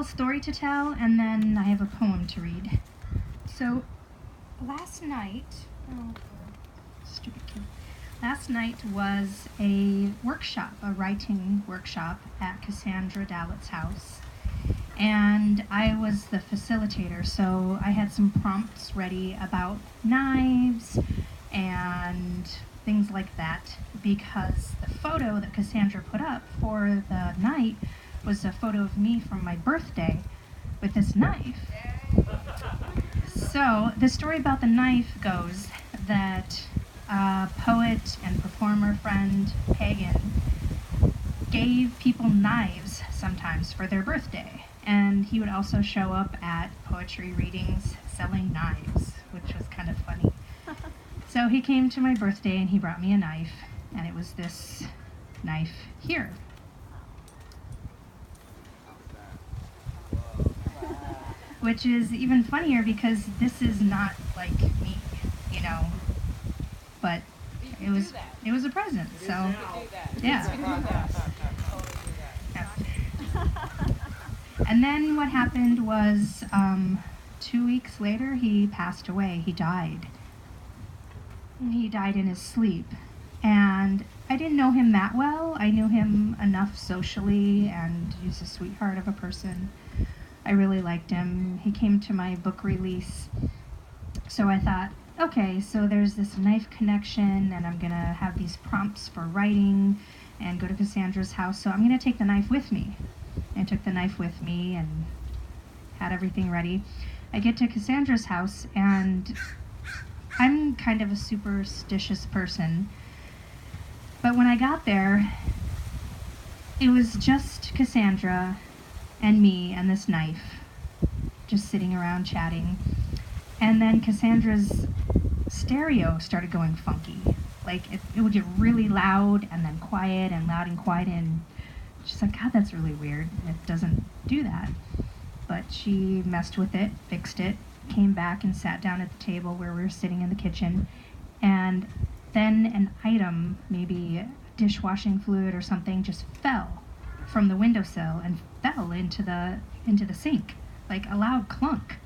little story to tell, and then I have a poem to read. So, last night, stupid kid. Last night was a workshop, a writing workshop at Cassandra Dallett's house. And I was the facilitator, so I had some prompts ready about knives and things like that, because the photo that Cassandra put up for the night was a photo of me from my birthday with this knife. So the story about the knife goes that a poet and performer friend, Pagan, gave people knives sometimes for their birthday. And he would also show up at poetry readings selling knives, which was kind of funny. So he came to my birthday and he brought me a knife, and it was this knife here. Which is even funnier because this is not like me, you know, but it was a present, so yeah. And then what happened was 2 weeks later he passed away. He died. And he died in his sleep. And I didn't know him that well. I knew him enough socially, and he's a sweetheart of a person. I really liked him. He came to my book release. So I thought, okay, so there's this knife connection, and I'm going to have these prompts for writing and go to Cassandra's house. So I'm going to take the knife with me. I took the knife with me and had everything ready. I get to Cassandra's house, and I'm kind of a superstitious person. But when I got there, it was just Cassandra and me and this knife, just sitting around chatting. And then Cassandra's stereo started going funky. Like, it would get really loud and then quiet and loud and quiet, and she's like, God, that's really weird. It doesn't do that. But she messed with it, fixed it, came back and sat down at the table where we were sitting in the kitchen, and then an item, maybe dishwashing fluid or something, just fell from the windowsill and fell into the sink, like a loud clunk.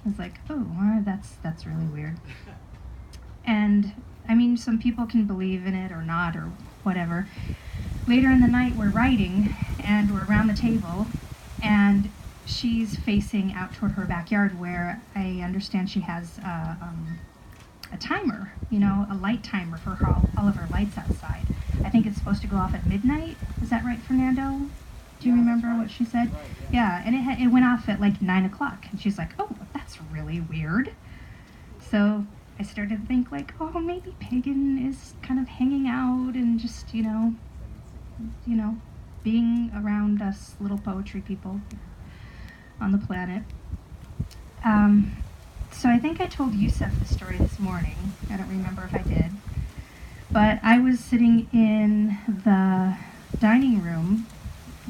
I was like, oh, that's really weird. And I mean, some people can believe in it or not or whatever. Later in the night, we're writing, and we're around the table, and she's facing out toward her backyard, where I understand she has a timer, you know, a light timer for all of her lights outside. I think it's supposed to go off at midnight. Is that right, Fernando? Do you remember what she said? Yeah, and it went off at like 9 o'clock, and she's like, oh, that's really weird. So I started to think like, oh, maybe Pagan is kind of hanging out and just, you know, being around us little poetry people on the planet. So I think I told Yusuf the story this morning. I don't remember if I did. But I was sitting in the dining room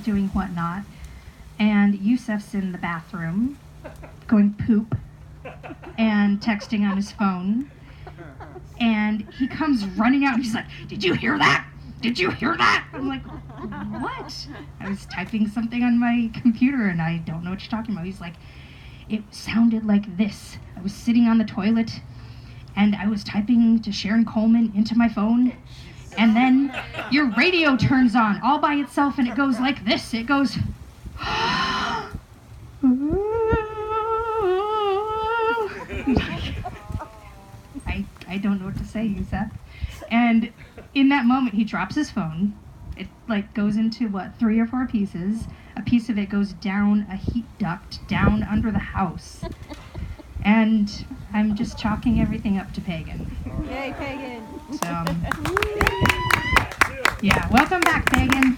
doing whatnot, and Yusuf's in the bathroom going poop and texting on his phone. And he comes running out and he's like, did you hear that? Did you hear that? I'm like, what? I was typing something on my computer and I don't know what you're talking about. He's like, it sounded like this. I was sitting on the toilet and I was typing to Sharon Coleman into my phone, and then your radio turns on all by itself and it goes like this. It goes, I don't know what to say, Yusuf. And in that moment, he drops his phone. It like goes into 3 or 4 pieces. A piece of it goes down a heat duct down under the house. And I'm just chalking everything up to Pagan. Yay, Pagan. So, yeah, welcome back, Pagan.